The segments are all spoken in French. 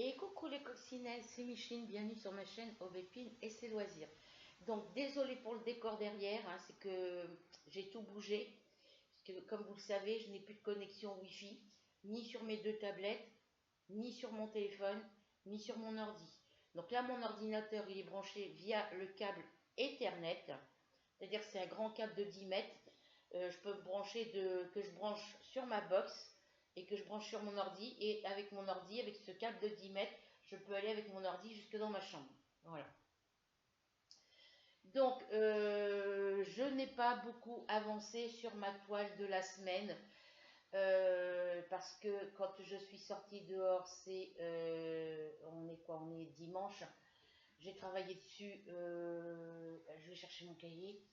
Et coucou les coccinelles, c'est Micheline, bienvenue sur ma chaîne Aubépine et ses loisirs. Donc désolé pour le décor derrière, hein, c'est que j'ai tout bougé. Parce que comme vous le savez, je n'ai plus de connexion Wi-Fi, ni sur mes deux tablettes, ni sur mon téléphone, ni sur mon ordi. Donc là mon ordinateur il est branché via le câble Ethernet, c'est-à-dire que c'est un grand câble de 10 mètres. Je peux me brancher que je branche sur ma box et que je branche sur mon ordi, et avec mon ordi, avec ce câble de 10 mètres, je peux aller avec mon ordi jusque dans ma chambre. Voilà. Donc, je n'ai pas beaucoup avancé sur ma toile de la semaine, parce que quand je suis sortie dehors, on est quoi? On est dimanche. J'ai travaillé dessus, je vais chercher mon cahier.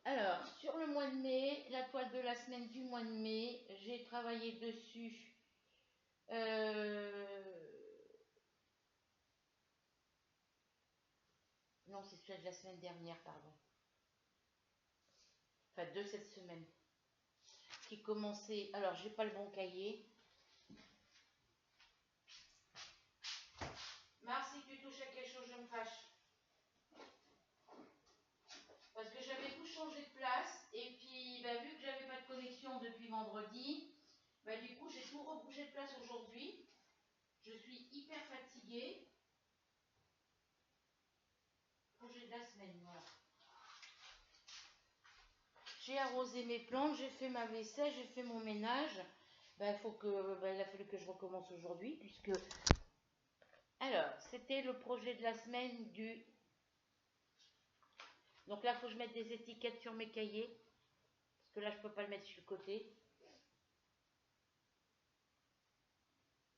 Alors, sur le mois de mai, la toile de la semaine du mois de mai, j'ai travaillé dessus. Non, c'est celui de la semaine dernière, pardon. Enfin, de cette semaine. Qui commençait. Alors, j'ai pas le bon cahier. Mars, si tu touches à quelque chose, je me fâche. Parce que j'avais tout changé de place. Et puis, bah, vu que j'avais pas de connexion depuis vendredi, bah, du coup, j'ai tout rebougé de place aujourd'hui. Je suis hyper fatiguée. Projet de la semaine, voilà. J'ai arrosé mes plantes, j'ai fait ma vaisselle, j'ai fait mon ménage. Ben, il a fallu que je recommence aujourd'hui, puisque... Alors, c'était le projet de la semaine du... Donc là, il faut que je mette des étiquettes sur mes cahiers, parce que là, je ne peux pas le mettre sur le côté.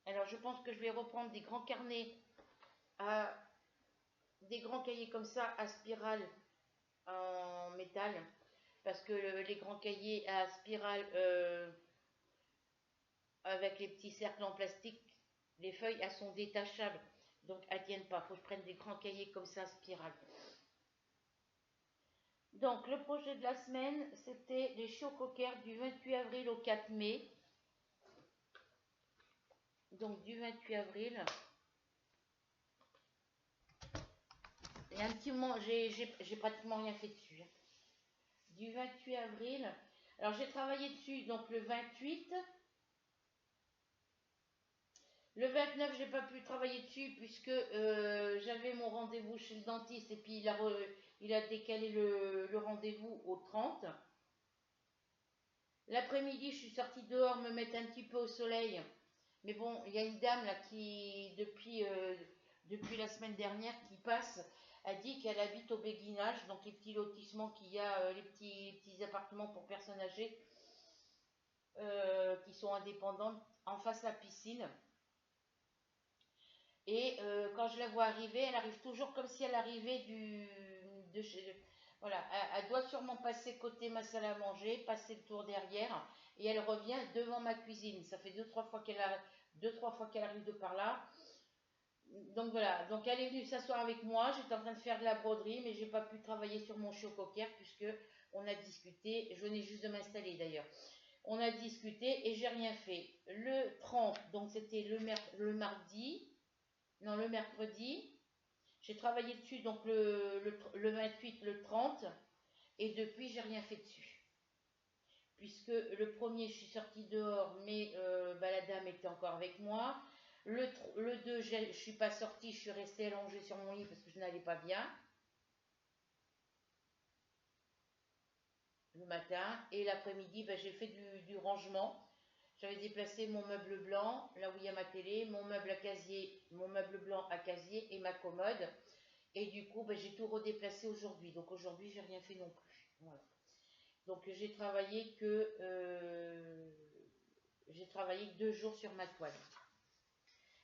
Alors, je pense que je vais reprendre des grands carnets, des grands cahiers comme ça, à spirale en métal, parce que les grands cahiers à spirale avec les petits cercles en plastique, les feuilles, elles sont détachables. Donc, elles ne tiennent pas. Il faut que je prenne des grands cahiers comme ça, spirale. Donc, le projet de la semaine, c'était les Chiocoquers du 28 avril au 4 mai. Donc, du 28 avril. Il y a un petit moment, j'ai pratiquement rien fait dessus. Du 28 avril. Alors, j'ai travaillé dessus, donc le 28. Le 29, j'ai pas pu travailler dessus puisque j'avais mon rendez-vous chez le dentiste et puis il a décalé le rendez-vous au 30. L'après-midi, je suis sortie dehors me mettre un petit peu au soleil. Mais bon, il y a une dame là qui, depuis la semaine dernière, qui passe, a dit qu'elle habite au Béguinage, donc les petits lotissements qu'il y a, les petits appartements pour personnes âgées qui sont indépendantes, en face de la piscine. Et quand je la vois arriver, elle arrive toujours comme si elle arrivait de chez... Voilà, elle doit sûrement passer côté ma salle à manger, passer le tour derrière, et elle revient devant ma cuisine. Ça fait deux, trois fois qu'elle arrive de par là. Donc voilà, donc elle est venue s'asseoir avec moi. J'étais en train de faire de la broderie, mais j'ai pas pu travailler sur mon Chiocoquer puisque on a discuté. Je venais juste de m'installer d'ailleurs. On a discuté et j'ai rien fait. Le 30, donc c'était le mardi. Non, le mercredi. J'ai travaillé dessus donc le 28, le 30, et depuis, j'ai rien fait dessus. Puisque le premier, je suis sortie dehors, mais bah, la dame était encore avec moi. Le 2, je ne suis pas sortie, je suis restée allongée sur mon lit parce que je n'allais pas bien. Le matin. Et l'après-midi, bah, j'ai fait du rangement. J'avais déplacé mon meuble blanc, là où il y a ma télé, mon meuble blanc à casier et ma commode. Et du coup, ben, j'ai tout redéplacé aujourd'hui. Donc aujourd'hui, j'ai rien fait non plus. Voilà. Donc j'ai travaillé que 2 jours sur ma toile.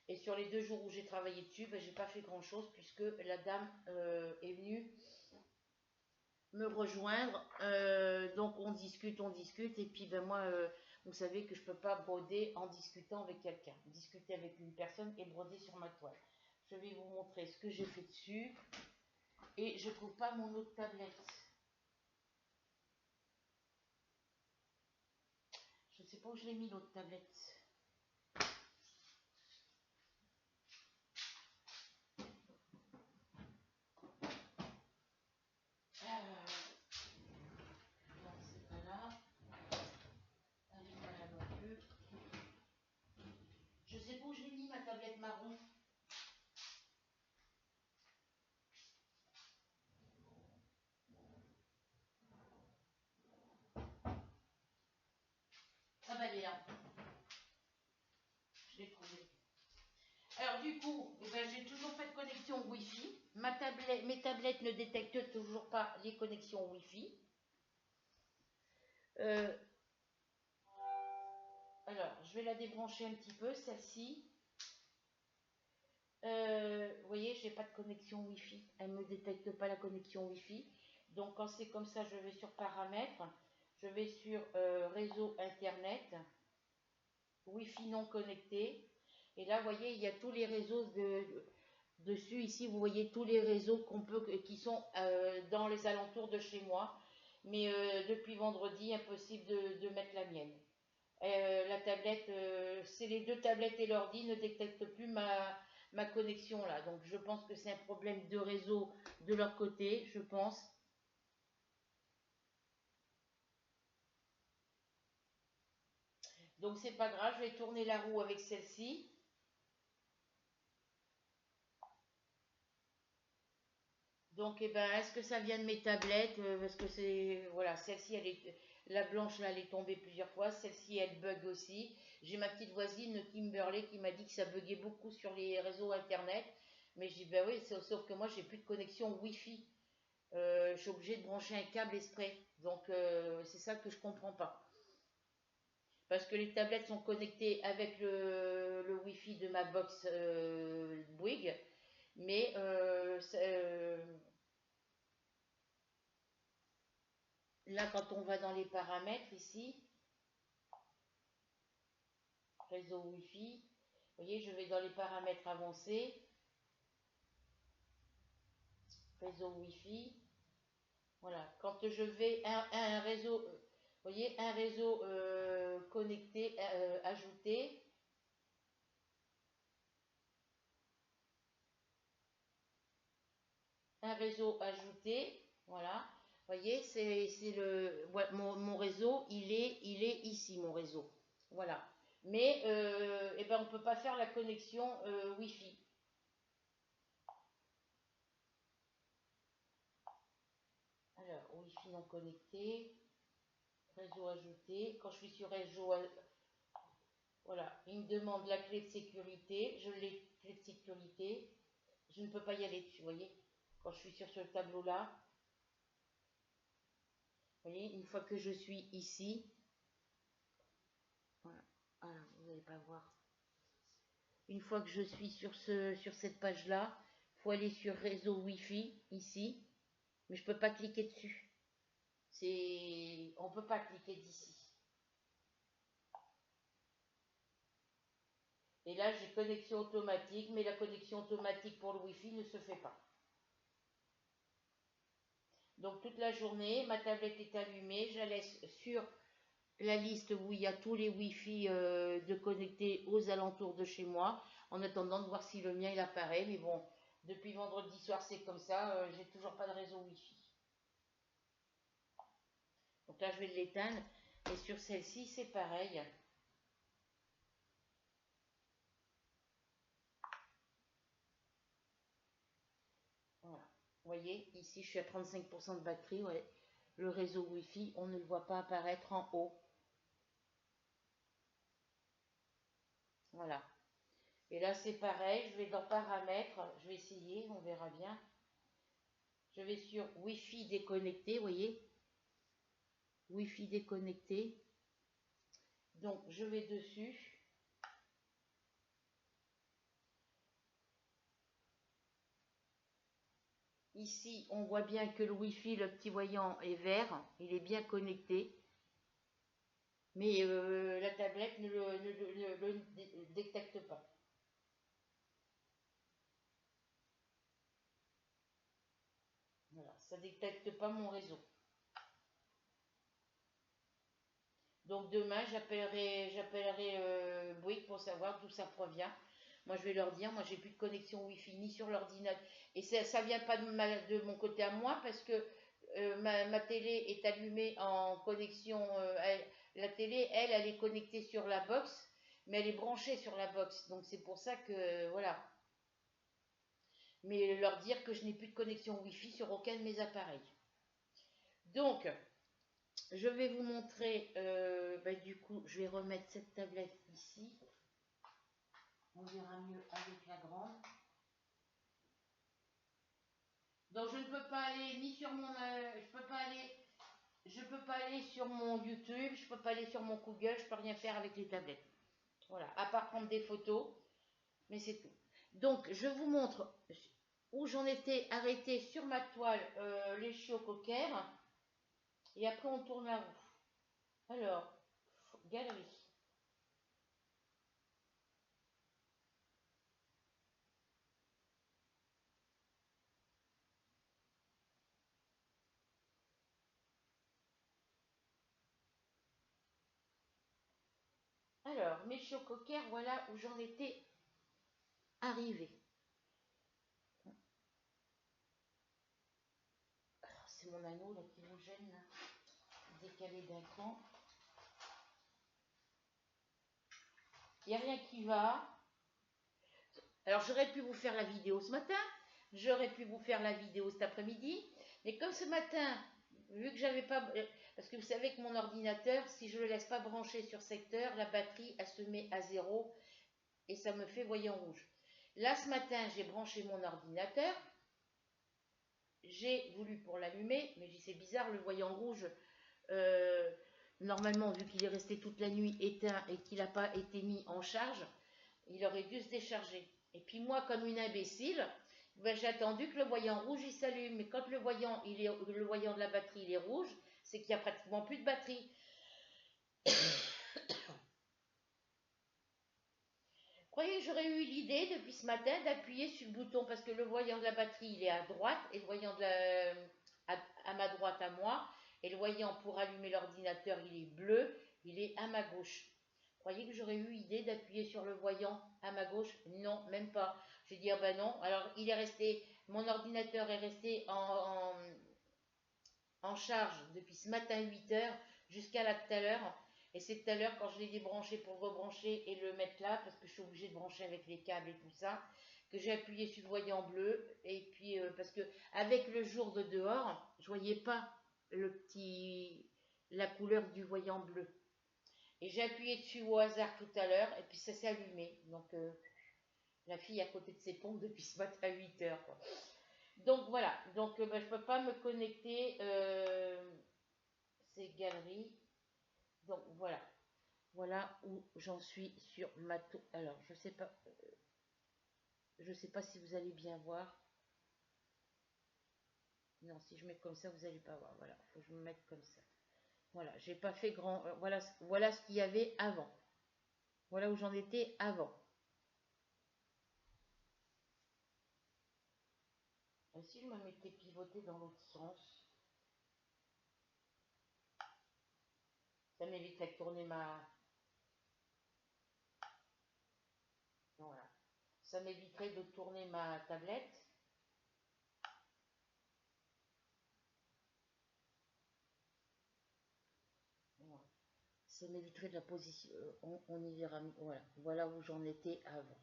Et sur les 2 jours où j'ai travaillé dessus, ben, j'ai pas fait grand chose puisque la dame est venue me rejoindre. Donc on discute. Et puis ben moi, vous savez que je peux pas broder en discutant avec quelqu'un. Discuter avec une personne et broder sur ma toile. Je vais vous montrer ce que j'ai fait dessus. Et je ne trouve pas mon autre tablette. pas où je l'ai mis l'autre tablette. Non, c'est pas là. Elle est pas là non plus. Je sais pas où je l'ai mis ma tablette marron. Ah bah elle est là. Je l'ai trouvée. Alors du coup, eh ben, j'ai toujours pas de connexion Wi-Fi. Mes tablettes ne détectent toujours pas les connexions Wi-Fi. Alors, je vais la débrancher un petit peu, celle-ci. Vous voyez, j'ai pas de connexion Wi-Fi. Elle ne me détecte pas la connexion Wi-Fi. Donc, quand c'est comme ça, je vais sur paramètres. Je vais sur réseau Internet. Wi-Fi non connecté. Et là, vous voyez, il y a tous les réseaux dessus. Ici, vous voyez tous les réseaux qui sont dans les alentours de chez moi. Mais depuis vendredi, impossible de mettre la mienne. La tablette, c'est les deux tablettes et l'ordi ne détectent plus ma connexion là. Donc je pense que c'est un problème de réseau de leur côté, je pense. Donc c'est pas grave, je vais tourner la roue avec celle-ci. Donc eh ben, est-ce que ça vient de mes tablettes? Parce que c'est voilà, celle-ci la blanche là elle est tombée plusieurs fois, celle-ci elle bug aussi. J'ai ma petite voisine Kimberley qui m'a dit que ça buguait beaucoup sur les réseaux internet. Mais je dis ben oui, sauf que moi j'ai plus de connexion Wi-Fi. Je suis obligée de brancher un câble exprès. Donc c'est ça que je comprends pas. Parce que les tablettes sont connectées avec le Wi-Fi de ma box Bouygues, mais là quand on va dans les paramètres ici, réseau Wi-Fi, vous voyez, je vais dans les paramètres avancés, réseau Wi-Fi, voilà. Quand je vais un réseau, vous voyez, un réseau connecté, ajouté. Un réseau ajouté, voilà. Vous voyez, c'est mon réseau, il est ici, mon réseau. Voilà. Mais eh ben, on ne peut pas faire la connexion Wi-Fi. Alors, Wi-Fi non connecté, réseau ajouté. Quand je suis sur réseau, voilà, il me demande la clé de sécurité. Je l'ai, clé de sécurité. Je ne peux pas y aller dessus, vous voyez. Quand je suis sur ce tableau-là, vous voyez, une fois que je suis ici, voilà, alors, vous n'allez pas voir. Une fois que je suis sur cette page-là, il faut aller sur réseau Wi-Fi, ici, mais je ne peux pas cliquer dessus. On ne peut pas cliquer d'ici. Et là, j'ai connexion automatique, mais la connexion automatique pour le Wi-Fi ne se fait pas. Donc toute la journée, ma tablette est allumée, je la laisse sur la liste où il y a tous les Wi-Fi de connectés aux alentours de chez moi, en attendant de voir si le mien il apparaît. Mais bon, depuis vendredi soir c'est comme ça, j'ai toujours pas de réseau Wi-Fi. Donc là je vais l'éteindre, et sur celle-ci c'est pareil. Voilà. Vous voyez, ici je suis à 35% de batterie, ouais. Le réseau Wi-Fi, on ne le voit pas apparaître en haut. Voilà. Et là c'est pareil, je vais dans paramètres, je vais essayer, on verra bien. Je vais sur Wi-Fi déconnecté, vous voyez. Wi-Fi déconnecté. Donc je vais dessus. Ici, on voit bien que le Wi-Fi, le petit voyant est vert, il est bien connecté. Mais la tablette ne le détecte pas. Voilà, ça ne détecte pas mon réseau. Donc demain, j'appellerai Bouygues pour savoir d'où ça provient. Moi, je vais leur dire, moi, j'ai plus de connexion Wi-Fi ni sur l'ordinateur. Et ça vient pas de mon côté à moi parce que ma télé est allumée en connexion. La télé, elle est connectée sur la box, mais elle est branchée sur la box. Donc c'est pour ça que, voilà. Mais leur dire que je n'ai plus de connexion Wi-Fi sur aucun de mes appareils. Donc, je vais vous montrer, du coup, je vais remettre cette tablette ici. On verra mieux avec la grande. Donc je ne peux pas aller ni sur mon, je peux pas aller sur mon YouTube, je peux pas aller sur mon Google, je peux rien faire avec les tablettes. Voilà, à part prendre des photos, mais c'est tout. Donc je vous montre où j'en étais arrêtée sur ma toile, les chiots coquères, et après on tourne la roue. Alors, galerie. Alors, mes chiots coquères, voilà où j'en étais arrivée. C'est mon anneau là qui vous gêne, là. Décalé d'un cran. Il n'y a rien qui va. Alors j'aurais pu vous faire la vidéo ce matin, j'aurais pu vous faire la vidéo cet après-midi, mais comme ce matin, vu que j'avais pas... Parce que vous savez que mon ordinateur, si je ne le laisse pas brancher sur secteur, la batterie, elle se met à 0 et ça me fait voyant rouge. Là ce matin, j'ai branché mon ordinateur, j'ai voulu pour l'allumer, mais j'ai dit c'est bizarre, le voyant rouge, euh, normalement vu qu'il est resté toute la nuit éteint et qu'il n'a pas été mis en charge, il aurait dû se décharger. Et puis moi, comme une imbécile, ben, j'ai attendu que le voyant rouge il s'allume. Mais quand le voyant de la batterie il est rouge, c'est qu'il n'y a pratiquement plus de batterie. Croyez que j'aurais eu l'idée depuis ce matin d'appuyer sur le bouton parce que le voyant de la batterie il est à droite et le voyant à ma droite à moi et le voyant pour allumer l'ordinateur il est bleu, il est à ma gauche. Croyez que j'aurais eu l'idée d'appuyer sur le voyant à ma gauche? Non, même pas. J'ai dit ah ben non. Alors il est resté, mon ordinateur est resté en charge depuis ce matin 8 heures jusqu'à là tout à l'heure. Et c'est tout à l'heure quand je l'ai débranché pour le rebrancher et le mettre là, parce que je suis obligée de brancher avec les câbles et tout ça, que j'ai appuyé sur le voyant bleu. Et puis parce que avec le jour de dehors, je voyais pas la couleur du voyant bleu. Et j'ai appuyé dessus au hasard tout à l'heure et puis ça s'est allumé. Donc la fille à côté de ses pompes depuis ce matin à 8 heures. Quoi. Donc voilà, donc je ne peux pas me connecter ces galeries. Donc voilà, voilà où j'en suis sur ma tour. Alors je sais pas si vous allez bien voir. Non, si je mets comme ça, vous n'allez pas voir. Voilà, faut que je me mette comme ça. Voilà, j'ai pas fait grand. Voilà ce qu'il y avait avant. Voilà où j'en étais avant. Et si je me mettais pivoter dans l'autre sens, ça m'éviterait de tourner ma... Voilà. Ça m'éviterait de tourner ma tablette. Voilà. Ça m'éviterait de la position. On y verra. Voilà. Voilà où j'en étais avant.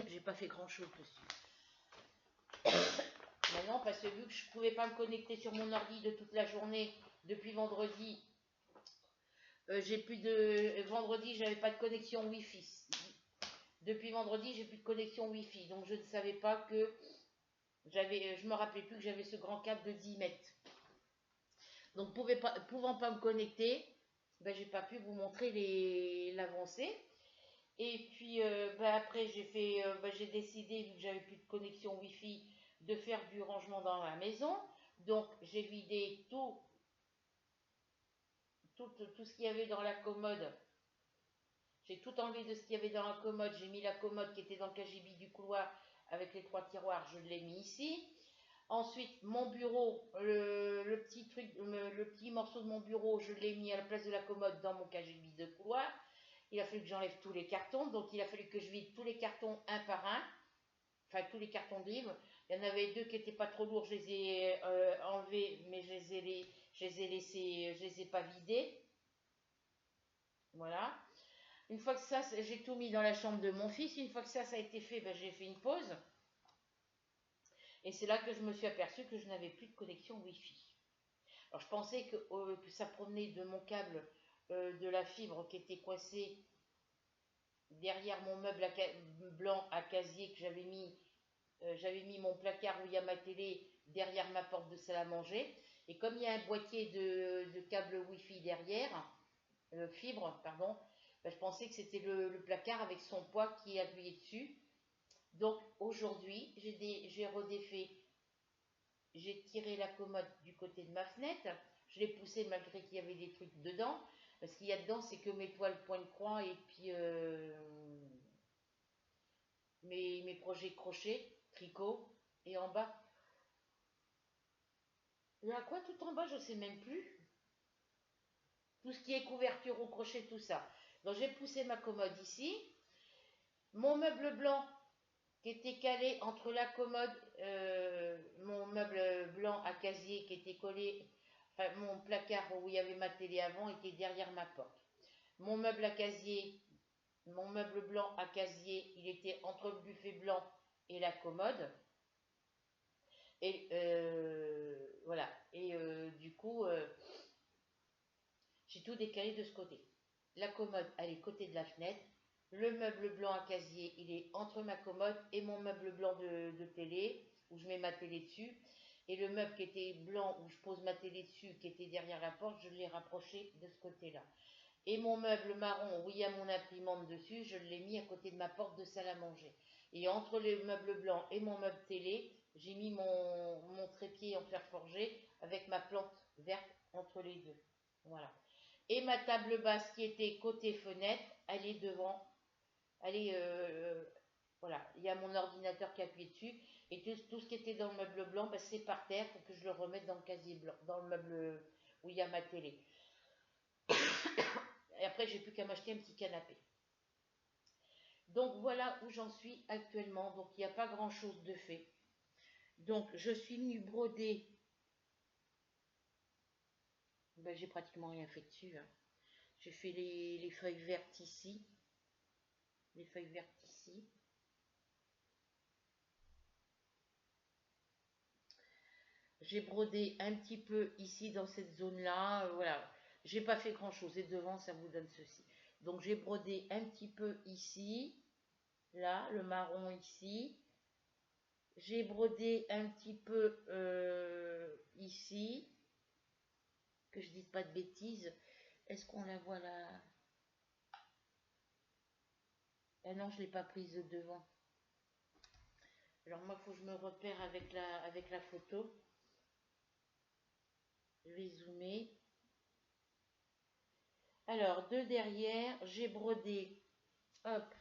J'ai pas fait grand chose dessus. Maintenant, parce que vu que je pouvais pas me connecter sur mon ordi de toute la journée depuis vendredi, j'ai plus de. Vendredi, j'avais pas de connexion Wi-Fi. Depuis vendredi, j'ai plus de connexion Wi-Fi. Donc je ne savais pas que je me rappelais plus que j'avais ce grand câble de 10 mètres. Donc pouvant pas me connecter, ben, j'ai pas pu vous montrer l'avancée. Et puis après j'ai décidé, vu que j'avais plus de connexion Wi-Fi, de faire du rangement dans la maison. Donc j'ai vidé tout ce qu'il y avait dans la commode. J'ai tout enlevé de ce qu'il y avait dans la commode. J'ai mis la commode qui était dans le cagibi du couloir avec les 3 tiroirs, je l'ai mis ici. Ensuite, mon bureau, le petit truc, le petit morceau de mon bureau, je l'ai mis à la place de la commode dans mon casier de couloir. Il a fallu que j'enlève tous les cartons, donc il a fallu que je vide tous les cartons un par un, enfin tous les cartons de livres. Il y en avait deux qui n'étaient pas trop lourds, je les ai enlevés, mais je les ai laissés, je les ai pas vidés. Voilà. Une fois que ça, j'ai tout mis dans la chambre de mon fils. Une fois que ça a été fait, ben, j'ai fait une pause. Et c'est là que je me suis aperçue que je n'avais plus de connexion Wi-Fi. Alors je pensais que ça provenait de mon câble de la fibre qui était coincé derrière mon meuble blanc à casier que j'avais mis mon placard où il y a ma télé derrière ma porte de salle à manger. Et comme il y a un boîtier de câble Wi-Fi derrière, fibre, pardon, ben, je pensais que c'était le placard avec son poids qui appuyait dessus. Donc aujourd'hui, j'ai redéfait, j'ai tiré la commode du côté de ma fenêtre, je l'ai poussée malgré qu'il y avait des trucs dedans. Ce qu'il y a dedans, c'est que mes toiles point de croix et puis mes projets crochet, tricot. Et en bas, il y a quoi tout en bas, je ne sais même plus. Tout ce qui est couverture au crochet, tout ça. Donc j'ai poussé ma commode ici. Mon meuble blanc qui était calé entre la commode, mon meuble blanc à casier qui était collé, enfin mon placard où il y avait ma télé avant était derrière ma porte. Mon meuble à casier, mon meuble blanc à casier, il était entre le buffet blanc et la commode. Et voilà. Et du coup, j'ai tout décalé de ce côté. La commode, elle est côté de la fenêtre. Le meuble blanc à casier, il est entre ma commode et mon meuble blanc de télé, où je mets ma télé dessus. Et le meuble qui était blanc, où je pose ma télé dessus, qui était derrière la porte, je l'ai rapproché de ce côté-là. Et mon meuble marron, où il y a mon imprimante dessus, je l'ai mis à côté de ma porte de salle à manger. Et entre les meubles blancs et mon meuble télé, j'ai mis mon trépied en fer forgé avec ma plante verte entre les deux. Voilà. Et ma table basse qui était côté fenêtre, elle est devant. Elle est, voilà, il y a mon ordinateur qui appuie dessus. Et tout ce qui était dans le meuble blanc, ben, c'est par terre pour que je le remette dans le casier blanc, dans le meuble où il y a ma télé. Et après, j'ai plus qu'à m'acheter un petit canapé. Donc voilà où j'en suis actuellement. Donc il n'y a pas grand chose de fait. Donc je suis venue broder. Ben, j'ai pratiquement rien fait dessus, hein. J'ai fait les feuilles vertes ici. Les feuilles vertes ici. J'ai brodé un petit peu ici dans cette zone-là. Voilà. J'ai pas fait grand-chose. Et devant, ça vous donne ceci. Donc j'ai brodé un petit peu ici. Là, le marron ici. J'ai brodé un petit peu ici. Que je dise pas de bêtises. Est-ce qu'on la voit là? Ah non, je ne l'ai pas prise de devant. Alors moi, il faut que je me repère avec la photo. Je vais zoomer. Alors, de derrière, j'ai brodé. Hop.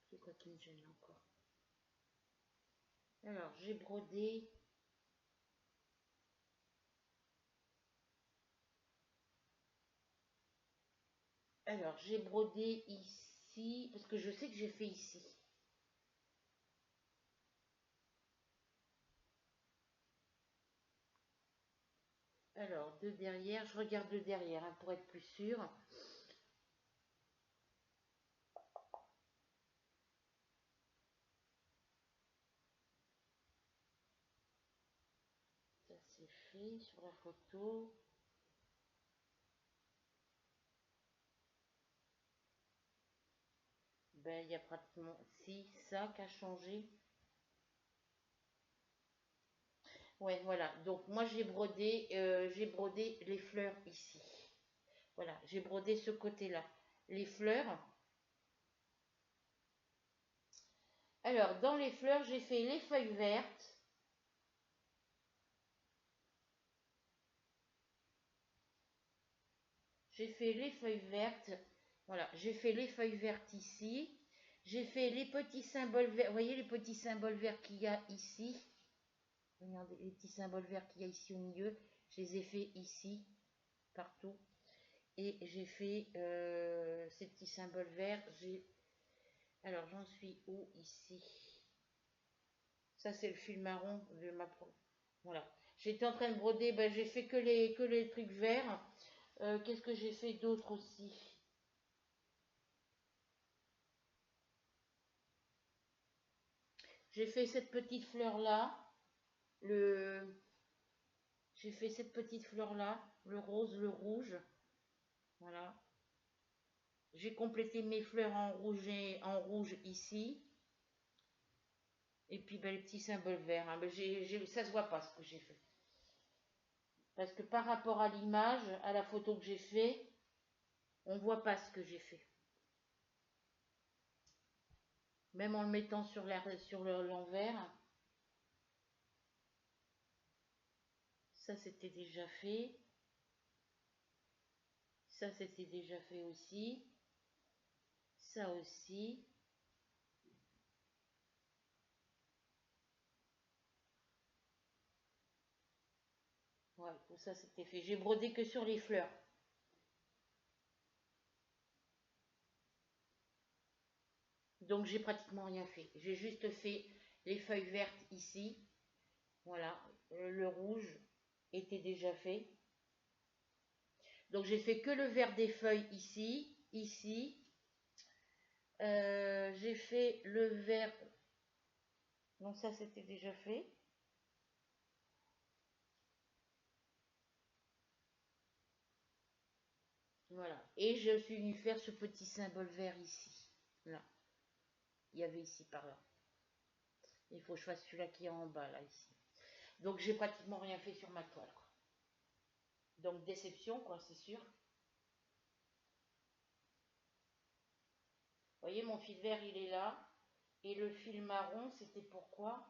C'est quoi qui me gêne encore? Alors, j'ai brodé. Alors, j'ai brodé ici. Parce que je sais que j'ai fait ici. Alors, de derrière, je regarde de derrière hein, pour être plus sûr. Ça, c'est fait sur la photo. Ben, il y a pratiquement... Si, ça qui a changé. Ouais, voilà. Donc, moi, j'ai brodé les fleurs ici. Voilà, j'ai brodé ce côté-là. Les fleurs. Alors, dans les fleurs, j'ai fait les feuilles vertes. J'ai fait les feuilles vertes. Voilà, j'ai fait les feuilles vertes ici. J'ai fait les petits symboles verts. Vous voyez les petits symboles verts qu'il y a ici. Regardez les petits symboles verts qu'il y a ici au milieu. Je les ai fait ici, partout. Et j'ai fait ces petits symboles verts. Alors j'en suis où ici? Ça c'est le fil marron de ma pro. Voilà. J'étais en train de broder, ben, j'ai fait que les trucs verts. Qu'est-ce que j'ai fait d'autre aussi? J'ai fait cette petite fleur là. Le... J'ai fait cette petite fleur là. Le rose, le rouge. Voilà. J'ai complété mes fleurs en rouge ici. Et puis ben, les petits symboles verts. Hein. Ben, ça se voit pas ce que j'ai fait. Parce que par rapport à l'image, à la photo que j'ai fait, on voit pas ce que j'ai fait. Même en le mettant sur l'envers. Ça c'était déjà fait. Ça c'était déjà fait aussi. Ça aussi. Ouais, tout ça c'était fait. J'ai brodé que sur les fleurs. Donc j'ai pratiquement rien fait. J'ai juste fait les feuilles vertes ici. Voilà. Le rouge était déjà fait. Donc j'ai fait que le vert des feuilles ici. Ici. J'ai fait le vert. Donc ça c'était déjà fait. Voilà. Et je suis venue faire ce petit symbole vert ici. Là. Il y avait ici par là. Il faut que je fasse celui-là qui est en bas, là, ici. Donc, j'ai pratiquement rien fait sur ma toile, quoi. Donc, déception, quoi, c'est sûr. Vous voyez, mon fil vert, il est là. Et le fil marron, c'était pourquoi?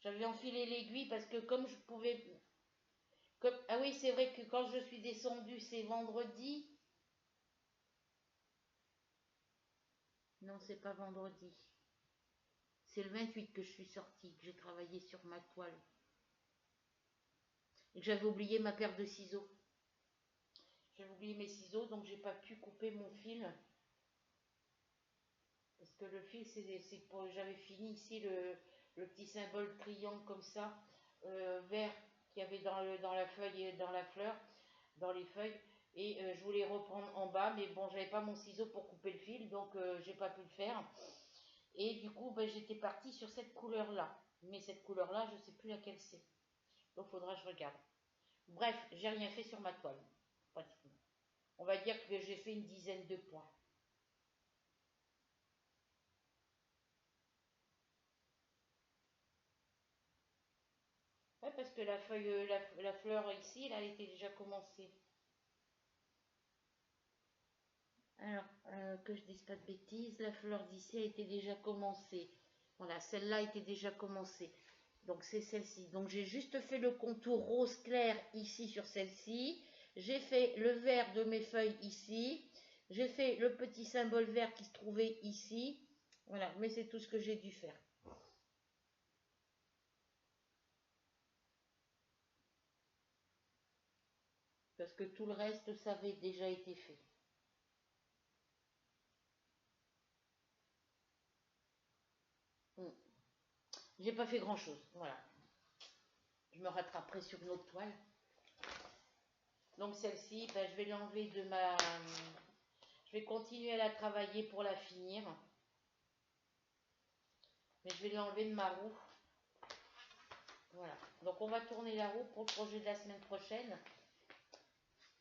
J'avais enfilé l'aiguille parce que comme je pouvais... Ah oui, c'est vrai que quand je suis descendue, c'est vendredi. Non, c'est pas vendredi. C'est le 28 que je suis sortie, que j'ai travaillé sur ma toile. Et que j'avais oublié ma paire de ciseaux. J'avais oublié mes ciseaux, donc j'ai pas pu couper mon fil. Parce que le fil, j'avais fini ici le petit symbole triangle comme ça, vert qu'il y avait dans la feuille et dans la fleur, dans les feuilles. Et je voulais reprendre en bas, mais bon, j'avais pas mon ciseau pour couper le fil, donc j'ai pas pu le faire. Et du coup, ben, j'étais partie sur cette couleur-là. Mais cette couleur-là, je sais plus laquelle c'est. Donc il faudra que je regarde. Bref, j'ai rien fait sur ma toile, pratiquement. On va dire que j'ai fait une dizaine de points. Ouais, parce que la feuille, la fleur ici, là, elle était déjà commencée. Alors, que je dise pas de bêtises, la fleur d'ici a été déjà commencée. Voilà, celle-là était déjà commencée. Donc, c'est celle-ci. Donc, j'ai juste fait le contour rose clair ici sur celle-ci. J'ai fait le vert de mes feuilles ici. J'ai fait le petit symbole vert qui se trouvait ici. Voilà, mais c'est tout ce que j'ai dû faire. Parce que tout le reste, ça avait déjà été fait. Hmm. J'ai pas fait grand-chose. Voilà. Je me rattraperai sur une autre toile. Donc celle-ci, ben, je vais l'enlever de ma... Je vais continuer à la travailler pour la finir. Mais je vais l'enlever de ma roue. Voilà. Donc on va tourner la roue pour le projet de la semaine prochaine.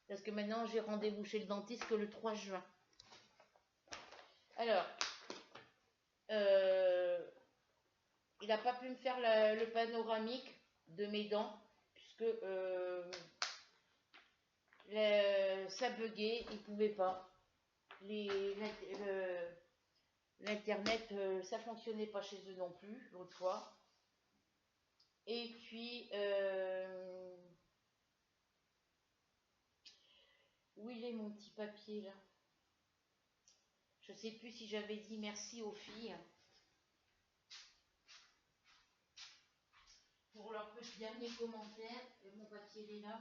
Parce que maintenant j'ai rendez-vous chez le dentiste que le 3 juin. Alors, euh, il n'a pas pu me faire le panoramique de mes dents. Puisque ça buguait, il ne pouvait pas. L'internet, ça fonctionnait pas chez eux non plus, l'autre fois. Et puis, où il est mon petit papier là? Je sais plus si j'avais dit merci aux filles pour leur petit dernier commentaire. Mon papier il est là.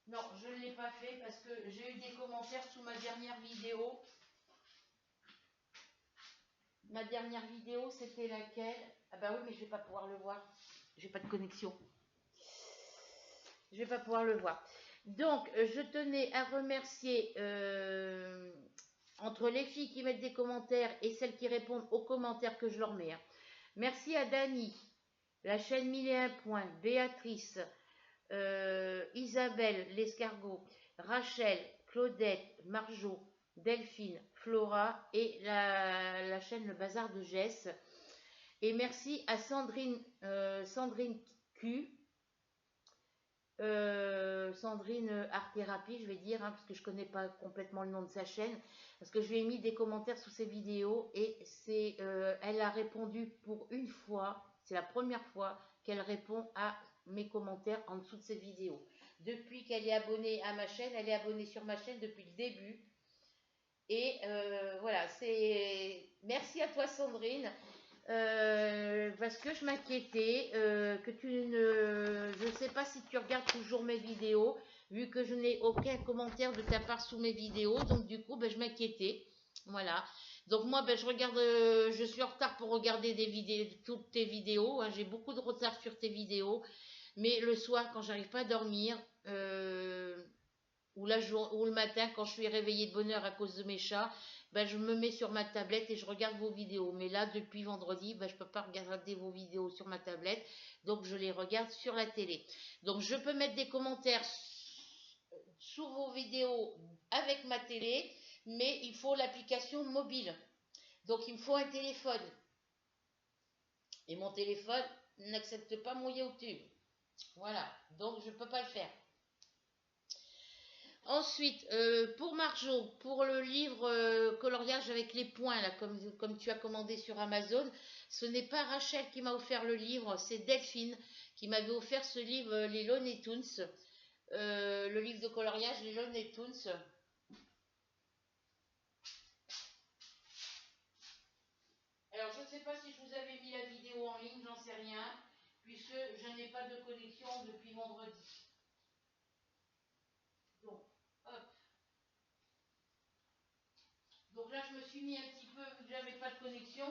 Non, je ne l'ai pas fait parce que j'ai eu des commentaires sous ma dernière vidéo. Ma dernière vidéo, c'était laquelle? Ah bah oui, mais je vais pas pouvoir le voir. J'ai pas de connexion. Je vais pas pouvoir le voir. Donc, je tenais à remercier entre les filles qui mettent des commentaires et celles qui répondent aux commentaires que je leur mets. Hein. Merci à Dani, la chaîne 1001 points, Béatrice, Isabelle l'escargot, Rachel, Claudette, Marjo, Delphine, Flora et la chaîne Le Bazar de Jess. Et merci à Sandrine Q, Sandrine Art Thérapie, je vais dire, hein, parce que je connais pas complètement le nom de sa chaîne, parce que je lui ai mis des commentaires sous ses vidéos et elle a répondu pour une fois, c'est la première fois qu'elle répond à mes commentaires en dessous de ses vidéos. Depuis qu'elle est abonnée à ma chaîne, elle est abonnée sur ma chaîne depuis le début. Et voilà, merci à toi Sandrine. Parce que je m'inquiétais que je ne sais pas si tu regardes toujours mes vidéos, vu que je n'ai aucun commentaire de ta part sous mes vidéos, donc du coup, je m'inquiétais. Voilà. Donc moi, je regarde, je suis en retard pour regarder toutes tes vidéos. Hein, j'ai beaucoup de retard sur tes vidéos, mais le soir, quand j'arrive pas à dormir, ou le matin, quand je suis réveillée de bonne heure à cause de mes chats, je me mets sur ma tablette et je regarde vos vidéos. Mais là, depuis vendredi, je ne peux pas regarder vos vidéos sur ma tablette, donc je les regarde sur la télé. Donc je peux mettre des commentaires sous vos vidéos avec ma télé, mais il faut l'application mobile. Donc il me faut un téléphone. Et mon téléphone n'accepte pas mon YouTube. Voilà, donc je ne peux pas le faire. Ensuite, pour Marjo, pour le livre coloriage avec les points, là, comme tu as commandé sur Amazon, ce n'est pas Rachel qui m'a offert le livre, c'est Delphine qui m'avait offert ce livre, les Looney Tunes, le livre de coloriage, les Looney Tunes. Alors, je ne sais pas si je vous avais mis la vidéo en ligne, j'en sais rien, puisque je n'ai pas de connexion depuis vendredi. Donc, hop. Donc là, je me suis mis un petit peu, vu que j'avais pas de connexion,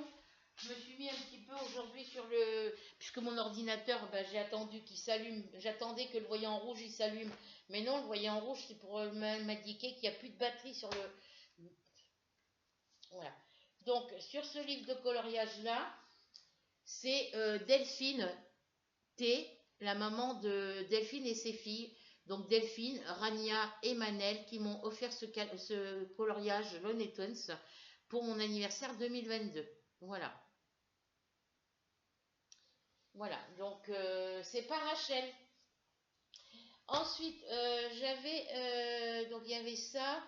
je me suis mis un petit peu aujourd'hui sur puisque mon ordinateur, j'ai attendu qu'il s'allume, j'attendais que le voyant rouge il s'allume, mais non, le voyant rouge c'est pour m'indiquer qu'il n'y a plus de batterie sur le... Voilà. Donc, sur ce livre de coloriage là, c'est Delphine T, la maman de Delphine et ses filles. Donc Delphine, Rania et Manel qui m'ont offert ce coloriage Looney Tunes pour mon anniversaire 2022. Voilà. Voilà, donc c'est pas Rachel. Ensuite, donc il y avait ça,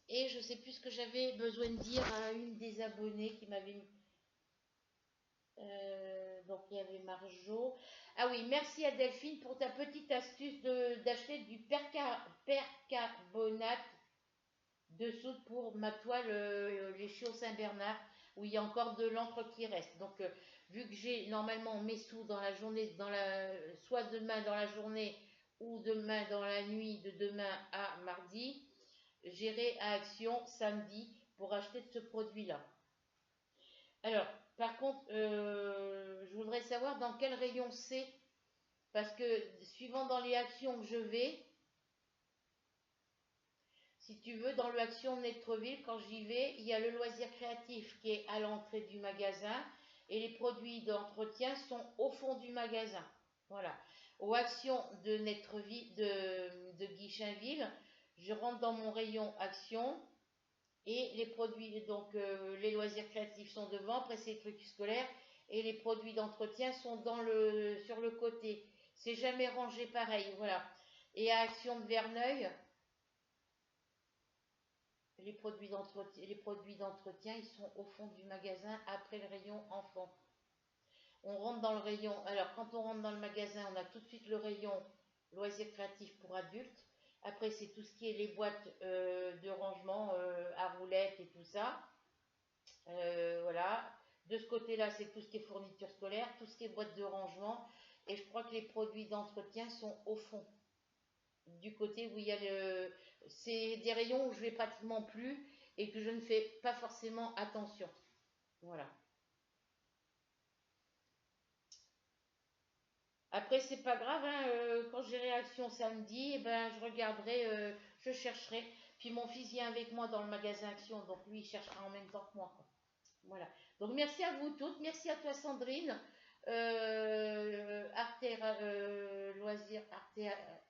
et je sais plus ce que j'avais besoin de dire à une des abonnées qui m'avait mis. Donc il y avait Marjo. Ah oui, merci à Delphine pour ta petite astuce d'acheter du percarbonate de soude pour ma toile les chiots Saint-Bernard où il y a encore de l'encre qui reste. Donc vu que j'ai normalement mes sous dans la journée, soit demain dans la journée ou demain dans la nuit de demain à mardi, j'irai à Action samedi pour acheter de ce produit-là. Alors, par contre, je voudrais savoir dans quel rayon c'est, parce que suivant dans les actions que je vais, si tu veux, dans l'action Netreville, quand j'y vais, il y a le loisir créatif qui est à l'entrée du magasin et les produits d'entretien sont au fond du magasin. Voilà. Aux actions de Netreville, de Guichainville, je rentre dans mon rayon action et les produits, donc les loisirs créatifs sont devant, après c'est les trucs scolaires et les produits d'entretien sont sur le côté. C'est jamais rangé pareil, voilà. Et à Action de Verneuil, les produits d'entretien, ils sont au fond du magasin après le rayon enfant. On rentre dans le rayon, alors quand on rentre dans le magasin, on a tout de suite le rayon loisirs créatifs pour adultes. Après, c'est tout ce qui est les boîtes de rangement à roulettes et tout ça. Voilà. De ce côté-là, c'est tout ce qui est fourniture scolaire, tout ce qui est boîte de rangement. Et je crois que les produits d'entretien sont au fond, du côté où il y a le... C'est des rayons où je vais pratiquement plus et que je ne fais pas forcément attention. Voilà. Après, c'est pas grave, hein, quand j'ai réaction samedi, eh ben, je regarderai, je chercherai. Puis mon fils vient avec moi dans le magasin Action, donc lui, il cherchera en même temps que moi, quoi. Voilà. Donc merci à vous toutes, merci à toi Sandrine, Arte, Loisir, Arte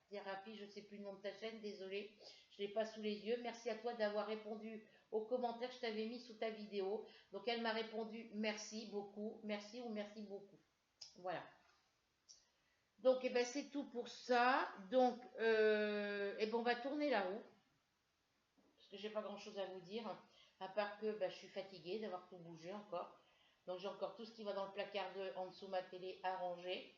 Thérapie, je ne sais plus le nom de ta chaîne, désolée, je ne l'ai pas sous les yeux. Merci à toi d'avoir répondu aux commentaires que je t'avais mis sous ta vidéo. Donc elle m'a répondu merci beaucoup, merci ou merci beaucoup. Voilà. Donc eh ben, c'est tout pour ça. Donc eh ben, on va tourner la roue, parce que j'ai pas grand chose à vous dire, à part que ben, je suis fatiguée d'avoir tout bougé encore. Donc j'ai encore tout ce qui va dans le placard en dessous de ma télé à ranger.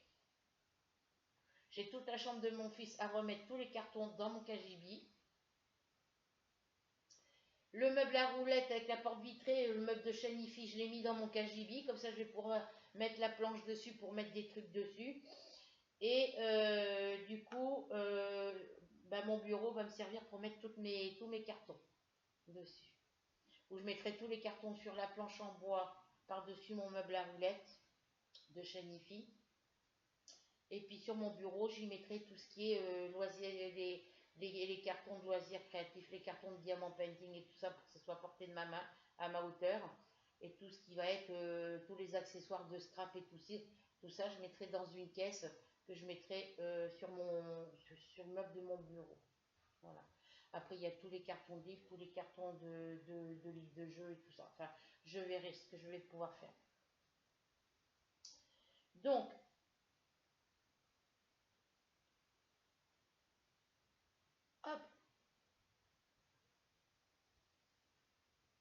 J'ai toute la chambre de mon fils à remettre, tous les cartons dans mon cagibi. Le meuble à roulettes avec la porte vitrée, le meuble de Chanifi, je l'ai mis dans mon cagibi. Comme ça, je vais pouvoir mettre la planche dessus pour mettre des trucs dessus. Et du coup, bah, mon bureau va me servir pour mettre tous mes cartons dessus. Où je mettrai tous les cartons sur la planche en bois par-dessus mon meuble à roulettes de Chanifi. Et puis sur mon bureau, j'y mettrai tout ce qui est loisirs, les cartons de loisirs créatifs, les cartons de diamant painting et tout ça pour que ce soit porté de ma main à ma hauteur. Et tout ce qui va être tous les accessoires de scrap et tout ça, je mettrai dans une caisse que je mettrai sur le meuble de mon bureau. Voilà. Après, il y a tous les cartons de livres, tous les cartons de livres de jeux et tout ça. Enfin, je verrai ce que je vais pouvoir faire. Donc, hop,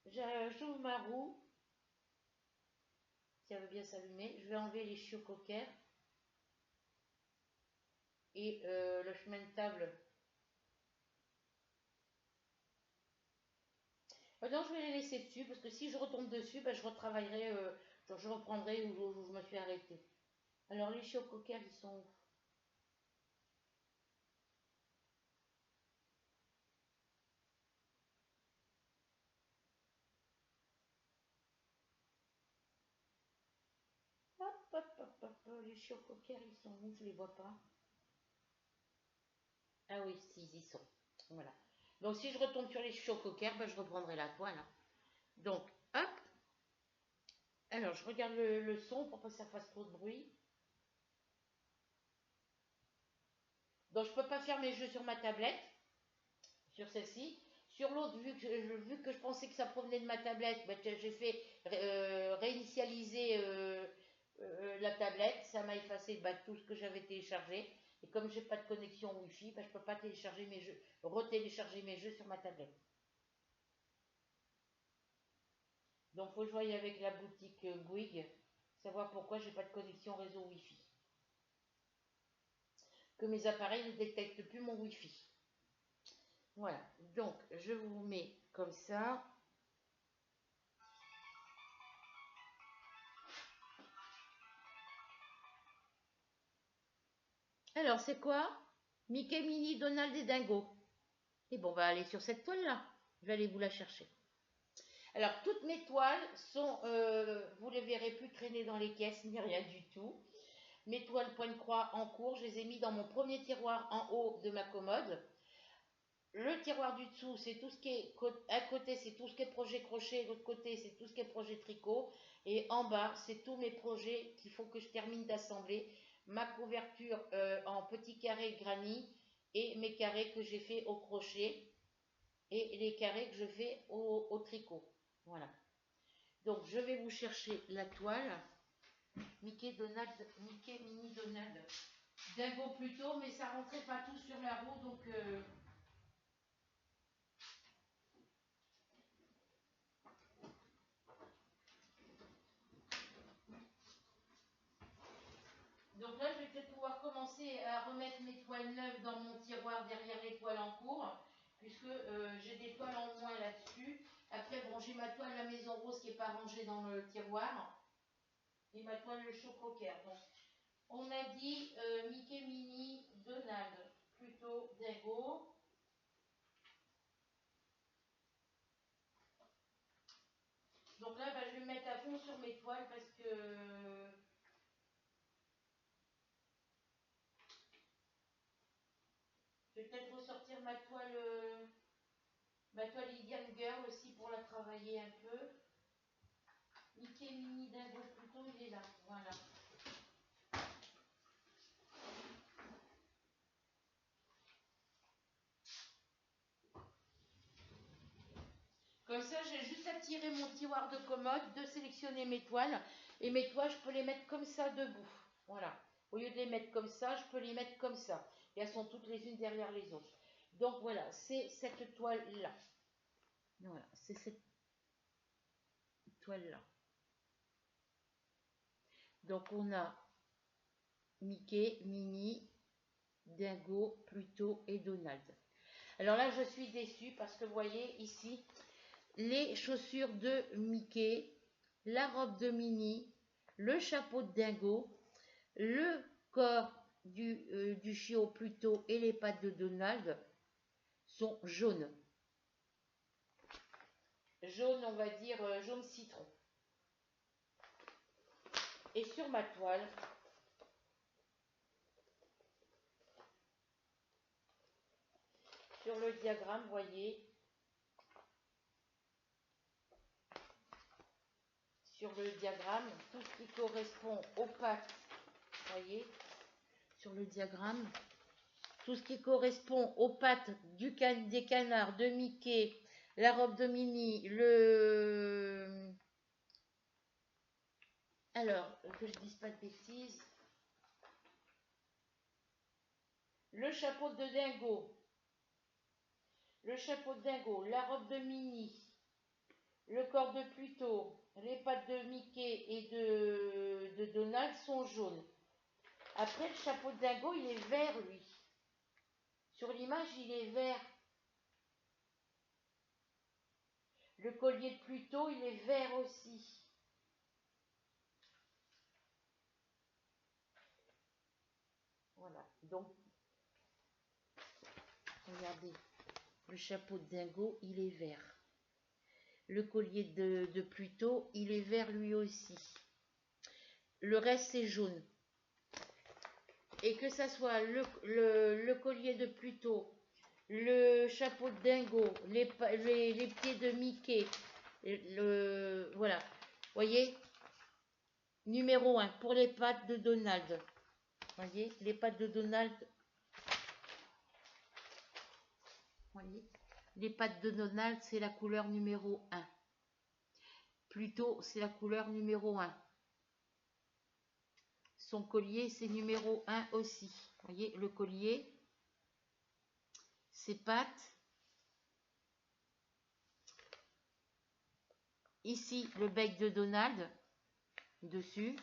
j'ouvre ma roue, si elle veut bien s'allumer. Je vais enlever les chiots coquers et le chemin de table. Non, je vais les laisser dessus parce que si je retombe dessus, ben, je retravaillerai, je reprendrai où je me suis arrêtée. Alors les chiots coquers, ils sont où? Hop, hop, hop, hop, les chiots coquers, ils sont où? Je les vois pas. Ah oui, si, ils y sont. Voilà. Donc si je retombe sur les chiots coquers, ben, je reprendrai la toile, hein. Donc, hop. Alors, je regarde le son pour pas que ça fasse trop de bruit. Donc, je peux pas faire mes jeux sur ma tablette, sur celle-ci. Sur l'autre, vu que je pensais que ça provenait de ma tablette, ben, j'ai fait réinitialiser la tablette. Ça m'a effacé ben, tout ce que j'avais téléchargé. Et comme j'ai pas de connexion Wi-Fi, ben, je peux pas télécharger mes jeux, retélécharger mes jeux sur ma tablette. Donc, il faut que je voie avec la boutique Bouygues, savoir pourquoi j'ai pas de connexion réseau Wi-Fi. Que mes appareils ne détectent plus mon Wi-Fi. Voilà, donc je vous mets comme ça. Alors, c'est quoi? Mickey, Minnie, Donald et Dingo. Et bon, on va aller sur cette toile-là. Je vais aller vous la chercher. Alors, toutes mes toiles sont, vous les verrez plus traîner dans les caisses, ni rien du tout. Mes toiles point de croix en cours, je les ai mis dans mon premier tiroir en haut de ma commode. Le tiroir du dessous, c'est tout ce qui est à côté, c'est tout ce qui est projet crochet, l'autre côté, c'est tout ce qui est projet tricot, et en bas, c'est tous mes projets qu'il faut que je termine d'assembler. Ma couverture en petits carrés granit et mes carrés que j'ai fait au crochet et les carrés que je fais au tricot. Voilà. Donc je vais vous chercher la toile. Mickey, Donald, Mickey, Minnie, Donald. Dingo plutôt, mais ça rentrait pas tout sur la roue, donc donc là, je vais peut-être pouvoir commencer à remettre mes toiles neuves dans mon tiroir derrière les toiles en cours, puisque j'ai des toiles en moins là-dessus. Après, bon, j'ai ma toile la Maison Rose qui n'est pas rangée dans le tiroir. Et ma toile le Chocoker. Donc, on a dit Mickey, Minnie, Donald, plutôt Dingo. Donc là, bah, je vais me mettre à fond sur mes toiles parce que je vais peut-être ressortir ma toile Indian Girl aussi pour la travailler un peu. Mickey, Minnie, Dingo, Pluton, il est là. Voilà. Comme ça, j'ai juste à tirer mon tiroir de commode, de sélectionner mes toiles. Et mes toiles, je peux les mettre comme ça debout. Voilà. Au lieu de les mettre comme ça, je peux les mettre comme ça. Et elles sont toutes les unes derrière les autres. Donc voilà, c'est cette toile-là. Voilà, c'est cette toile-là. Donc on a Mickey, Minnie, Dingo, Pluto et Donald. Alors là, je suis déçue parce que vous voyez ici, les chaussures de Mickey, la robe de Minnie, le chapeau de Dingo, le corps du chiot Pluto et les pattes de Donald sont jaunes. Jaune, on va dire jaune citron. Et sur ma toile, sur le diagramme, vous voyez, sur le diagramme, tout ce qui correspond aux pattes, vous voyez, sur le diagramme, tout ce qui correspond aux pattes des canards, de Mickey, la robe de Minnie, alors, que je dise pas de bêtises, le chapeau de Dingo, la robe de Minnie, le corps de Pluto, les pattes de Mickey et de Donald sont jaunes. Après, le chapeau de Dingo, il est vert, lui. Sur l'image, il est vert. Le collier de Pluto, il est vert aussi. Voilà. Donc, regardez. Le chapeau de Dingo, il est vert. Le collier de Pluto, il est vert lui aussi. Le reste, c'est jaune. Et que ça soit le collier de Pluto, le chapeau de Dingo, les pieds de Mickey, voilà. Voyez, numéro 1 pour les pattes de Donald. Voyez, les pattes de Donald. Voyez, les pattes de Donald, c'est la couleur numéro 1. Pluto, c'est la couleur numéro 1. Son collier, c'est numéro 1 aussi. Voyez, le collier, ses pattes. Ici, le bec de Donald, dessus.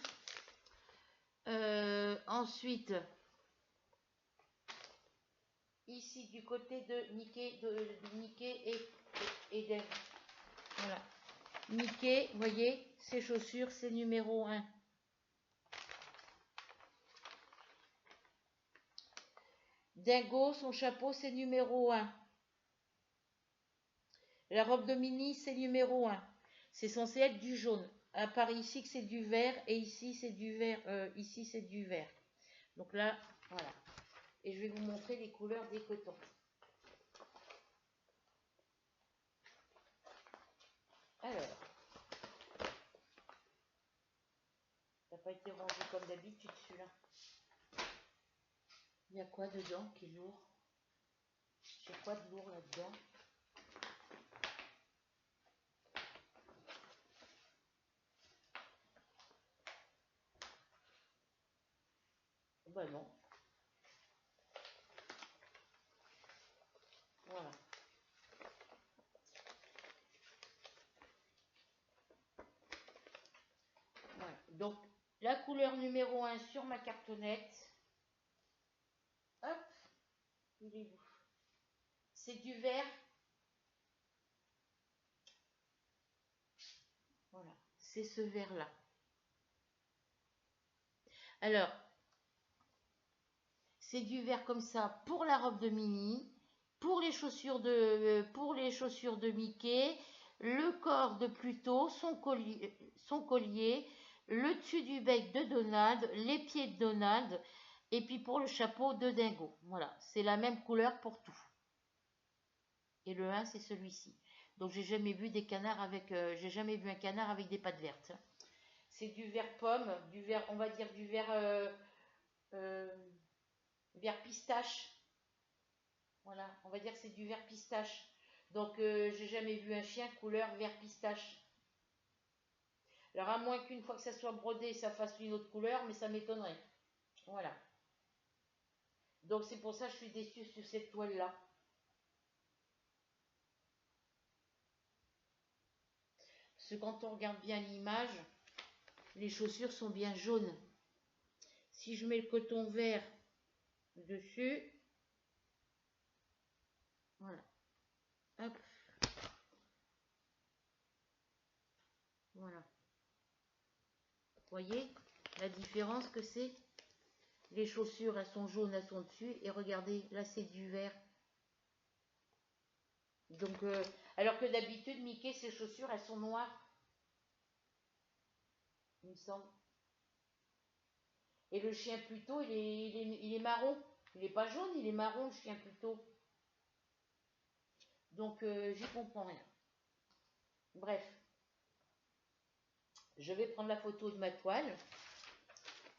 Ensuite, ici, du côté de Mickey, et d'Eve. Voilà. Mickey, voyez, ses chaussures, c'est numéro 1. Dingo, son chapeau, c'est numéro 1. La robe de Minnie, c'est numéro 1. C'est censé être du jaune. À part ici que c'est du vert et ici c'est du vert. Ici c'est du vert. Donc là, voilà. Et je vais vous montrer les couleurs des cotons. Alors, ça n'a pas été rangé comme d'habitude celui-là. Il y a quoi dedans qui est lourd? J'ai quoi de lourd là-dedans? Ben non. Voilà. Voilà. Donc, la couleur numéro 1 sur ma cartonnette. Hop, il est où? C'est du vert. c'est ce vert-là. Alors, c'est du vert comme ça pour la robe de Minnie, pour les chaussures de Mickey, le corps de Pluto, son collier, le dessus du bec de Donald, les pieds de Donald, et puis pour le chapeau de Dingo. Voilà, c'est la même couleur pour tout. Et le 1, c'est celui-ci. Donc j'ai jamais vu j'ai jamais vu un canard avec des pattes vertes. C'est du vert pomme, du vert, on va dire du vert, vert pistache. Voilà, on va dire que c'est du vert pistache. Donc j'ai jamais vu un chien couleur vert pistache. Alors à moins qu'une fois que ça soit brodé, ça fasse une autre couleur, mais ça m'étonnerait. Voilà. Donc c'est pour ça que je suis déçue sur cette toile-là. Parce que quand on regarde bien l'image, les chaussures sont bien jaunes. Si je mets le coton vert dessus, voilà. Hop. Voilà. Vous voyez la différence que c'est? Les chaussures, elles sont jaunes, elles sont dessus. Et regardez, là, c'est du vert. Donc, alors que d'habitude, Mickey, ses chaussures, elles sont noires. Il me semble. Et le chien Pluto, il est marron. Il n'est pas jaune, il est marron, le chien Pluto. Donc, j'y comprends rien. Bref. Je vais prendre la photo de ma toile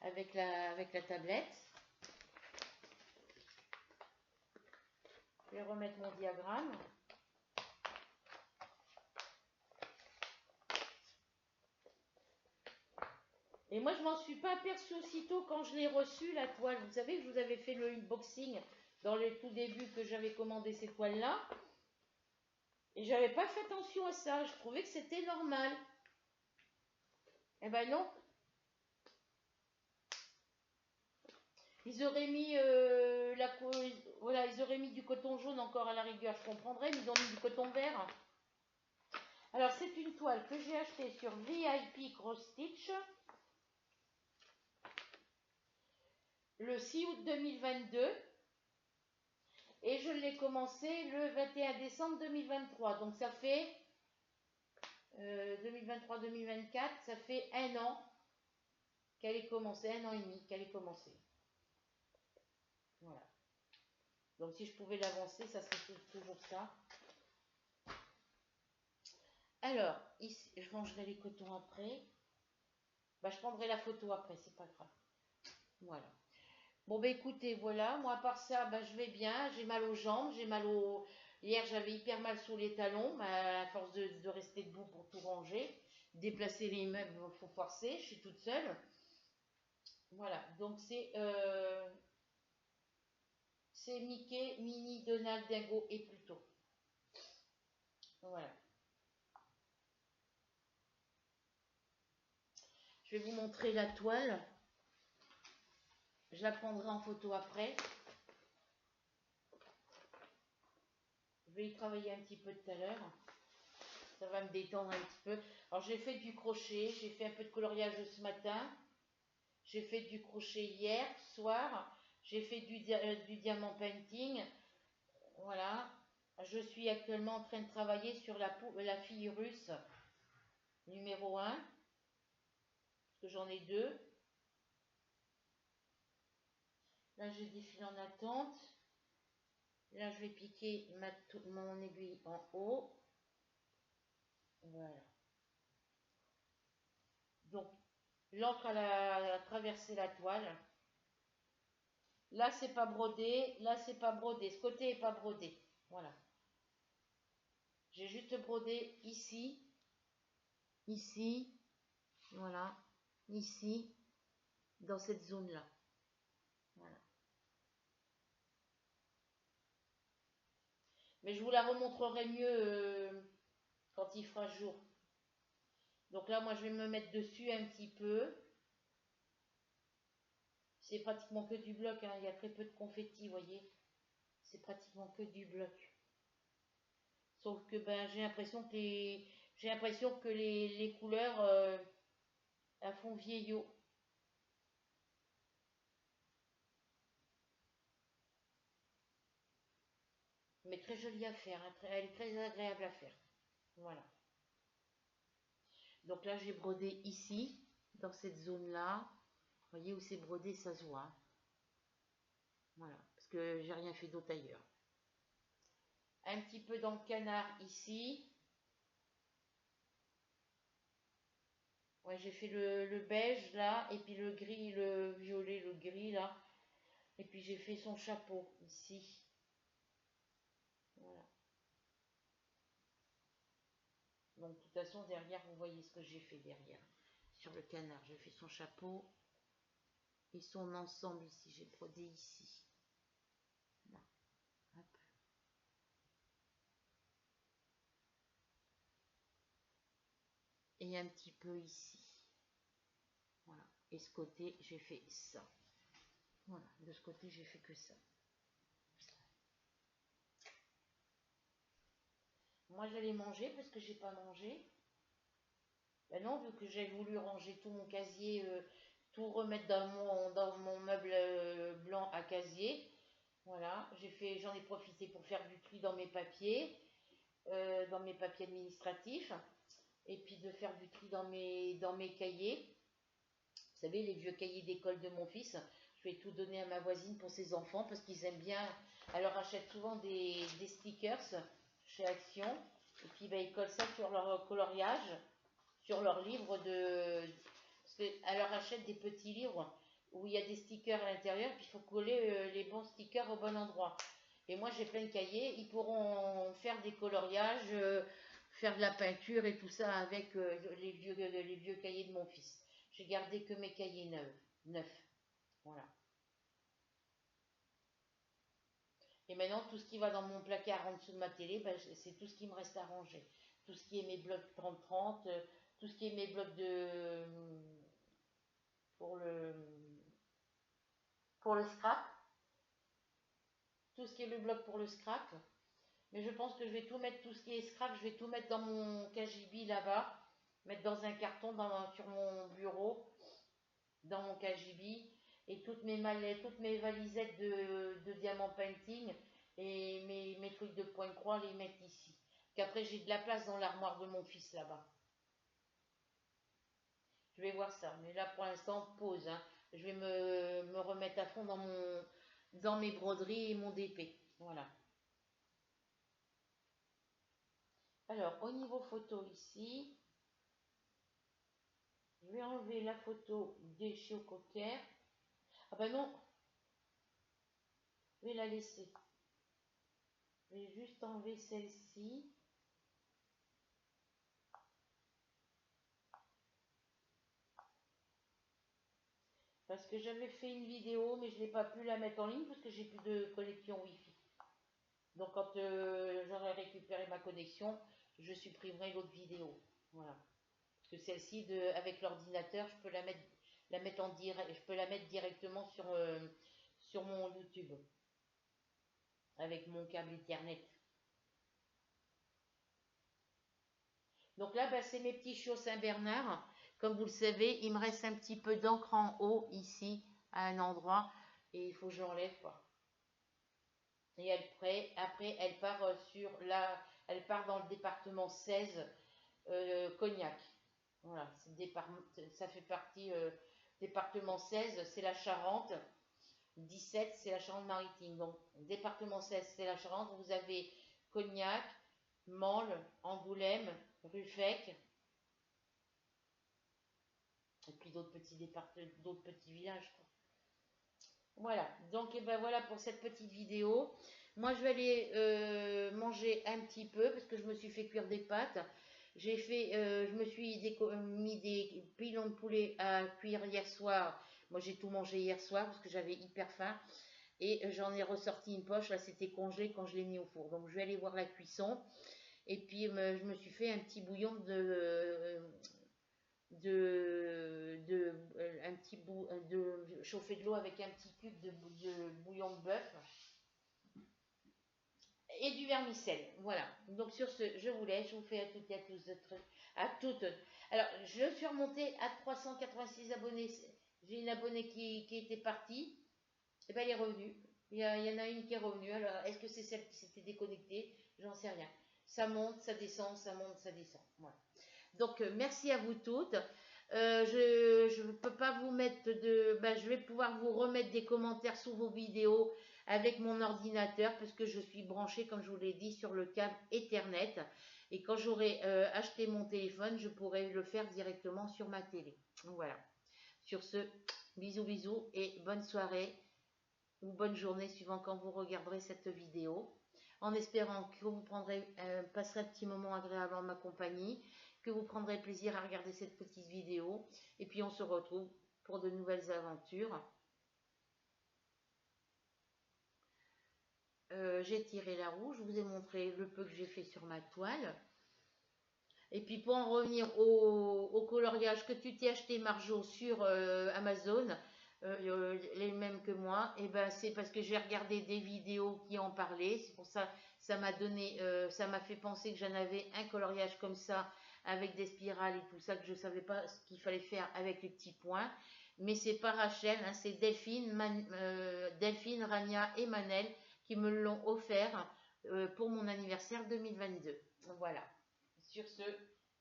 avec la tablette. Je vais remettre mon diagramme. Et moi, je m'en suis pas aperçue aussitôt quand je l'ai reçue, la toile. Vous savez que je vous avais fait le unboxing dans le tout début que j'avais commandé ces toiles-là. Et j'avais pas fait attention à ça. Je trouvais que c'était normal. Eh ben non. Ils auraient mis voilà, ils auraient mis du coton jaune encore à la rigueur, je comprendrais, mais ils ont mis du coton vert. Alors c'est une toile que j'ai achetée sur VIP Cross Stitch le 6 août 2022 et je l'ai commencé le 21 décembre 2023. Donc ça fait 2023-2024, ça fait un an qu'elle est commencée, un an et demi qu'elle est commencée. Voilà. Donc si je pouvais l'avancer, ça serait toujours ça. Alors, ici, je rangerai les cotons après. Bah, je prendrai la photo après, c'est pas grave. Voilà. Bon, bah écoutez, voilà. Moi, à part ça, bah, je vais bien. J'ai mal aux jambes, j'ai mal au... Hier, j'avais hyper mal sous les talons, à force de rester debout pour tout ranger. Déplacer les meubles, il faut forcer. Je suis toute seule. Voilà. Donc, c'est Mickey, Minnie, Donald, Dingo et Pluto. Voilà. Je vais vous montrer la toile. Je la prendrai en photo après. Je vais y travailler un petit peu tout à l'heure. Ça va me détendre un petit peu. Alors j'ai fait du crochet, j'ai fait un peu de coloriage ce matin. J'ai fait du crochet hier soir. J'ai fait du diamant painting. Voilà. Je suis actuellement en train de travailler sur la fille russe numéro 1. Parce que j'en ai 2. Là j'ai des fils en attente. Là je vais piquer mon aiguille en haut. Voilà. Donc l'encre a traversé la toile. Là, c'est pas brodé. Là, c'est pas brodé. Ce côté est pas brodé. Voilà. J'ai juste brodé ici, ici, voilà, ici, dans cette zone-là. Voilà. Mais je vous la remontrerai mieux quand il fera jour. Donc là, moi, je vais me mettre dessus un petit peu. C'est pratiquement que du bloc, hein. Il y a très peu de confetti, vous voyez. C'est pratiquement que du bloc. Sauf que ben, j'ai l'impression que J'ai l'impression que les couleurs elles font vieillot. Mais très jolie à faire, hein, elle est très agréable à faire. Voilà. Donc là, j'ai brodé ici, dans cette zone-là. Vous voyez où c'est brodé, ça se voit. Voilà, parce que j'ai rien fait d'autre ailleurs. Un petit peu dans le canard ici. Ouais, j'ai fait le beige là, et puis le gris, le violet, le gris là. Et puis j'ai fait son chapeau ici. Voilà. Donc de toute façon, derrière, vous voyez ce que j'ai fait derrière. Sur le canard, j'ai fait son chapeau et son ensemble ici. J'ai brodé ici. Là. Hop. Et un petit peu ici. Voilà. Et ce côté, j'ai fait ça. Voilà. De ce côté, j'ai fait que ça. Moi, j'allais manger parce que j'ai pas mangé. Ben non, vu que j'ai voulu ranger tout mon casier, tout remettre dans mon meuble blanc à casier. Voilà, j'en ai profité pour faire du tri dans mes papiers administratifs, et puis de faire du tri dans mes cahiers. Vous savez, les vieux cahiers d'école de mon fils, je vais tout donner à ma voisine pour ses enfants parce qu'ils aiment bien. Elle leur achète souvent des stickers chez Action, et puis ben, ils collent ça sur leur coloriage, sur leur livre de. Parce qu'elle leur achète des petits livres où il y a des stickers à l'intérieur, puis il faut coller les bons stickers au bon endroit. Et moi j'ai plein de cahiers, ils pourront faire des coloriages, faire de la peinture et tout ça avec les vieux cahiers de mon fils. J'ai gardé que mes cahiers neufs. Voilà. Et maintenant, tout ce qui va dans mon placard en dessous de ma télé, ben, c'est tout ce qui me reste à ranger. Tout ce qui est mes blocs 30-30, tout ce qui est mes blocs pour le, pour le scrap, tout ce qui est le bloc pour le scrap. Mais je pense que je vais tout mettre, tout ce qui est scrap, je vais tout mettre dans mon KGB là-bas, mettre dans un carton sur mon bureau, dans mon KGB, et toutes mes mallettes, toutes mes valisettes de diamant painting et mes trucs de point-croix, les mettre ici. Qu'après j'ai de la place dans l'armoire de mon fils là-bas. Je vais voir ça, mais là pour l'instant, pause. Hein. Je vais me remettre à fond dans mes broderies et mon DP. Voilà. Alors, au niveau photo ici, je vais enlever la photo des chiots coquers. Ah ben non, je vais la laisser. Je vais juste enlever celle-ci. Parce que j'avais fait une vidéo, mais je n'ai pas pu la mettre en ligne parce que j'ai plus de connexion Wi-Fi. Donc quand j'aurai récupéré ma connexion, je supprimerai l'autre vidéo. Voilà. Parce que celle-ci, avec l'ordinateur, je peux la mettre en direct, je peux la mettre directement sur mon YouTube avec mon câble Ethernet. Donc là, bah, c'est mes petits chiots Saint-Bernard. Comme vous le savez, il me reste un petit peu d'encre en haut, ici, à un endroit. Et il faut que je l'enlève, quoi. Et après, elle part dans le département 16, Cognac. Voilà, ça fait partie, département 16, c'est la Charente. 17, c'est la Charente-Maritime. Donc, département 16, c'est la Charente. Vous avez Cognac, Mansle, Angoulême, Ruffec, et puis d'autres petits d'autres petits villages, quoi. Voilà, donc et ben voilà pour cette petite vidéo. Moi je vais aller manger un petit peu parce que je me suis fait cuire des pâtes. Je me suis mis des pilons de poulet à cuire hier soir. Moi j'ai tout mangé hier soir parce que j'avais hyper faim. Et j'en ai ressorti une poche, là c'était congelé quand je l'ai mis au four. Donc je vais aller voir la cuisson. Et puis je me suis fait un petit bouillon un petit bout de chauffer de l'eau avec un petit cube de bouillon de bœuf. et du vermicelle. Voilà. Donc sur ce, je vous laisse. Je vous fais à toutes et à tous, à toutes. Alors, je suis remontée à 386 abonnés. J'ai une abonnée qui était partie. Et ben, elle est revenue. Il y en a une qui est revenue. Alors, est-ce que c'est celle qui s'était déconnectée? J'en sais rien. Ça monte, ça descend, ça monte, ça descend. Voilà. Donc, merci à vous toutes. Je ne peux pas vous mettre de. Ben, je vais pouvoir vous remettre des commentaires sous vos vidéos avec mon ordinateur parce que je suis branchée, comme je vous l'ai dit, sur le câble Ethernet. Et quand j'aurai acheté mon téléphone, je pourrai le faire directement sur ma télé. Voilà. Sur ce, bisous, bisous et bonne soirée ou bonne journée suivant quand vous regarderez cette vidéo. En espérant que vous passerez un petit moment agréable en ma compagnie, que vous prendrez plaisir à regarder cette petite vidéo. Et puis on se retrouve pour de nouvelles aventures. J'ai tiré la roue, je vous ai montré le peu que j'ai fait sur ma toile. Et puis pour en revenir au coloriage que tu t'es acheté, Marjo, sur Amazon, les mêmes que moi, et ben c'est parce que j'ai regardé des vidéos qui en parlaient. C'est pour ça ça m'a donné, ça m'a fait penser que j'en avais un coloriage comme ça avec des spirales et tout ça, que je savais pas ce qu'il fallait faire avec les petits points. Mais c'est pas Rachel, hein, c'est Delphine, Rania et Manel qui me l'ont offert pour mon anniversaire 2022. Voilà. Sur ce,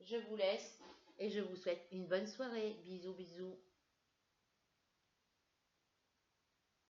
je vous laisse et je vous souhaite une bonne soirée. Bisous, bisous.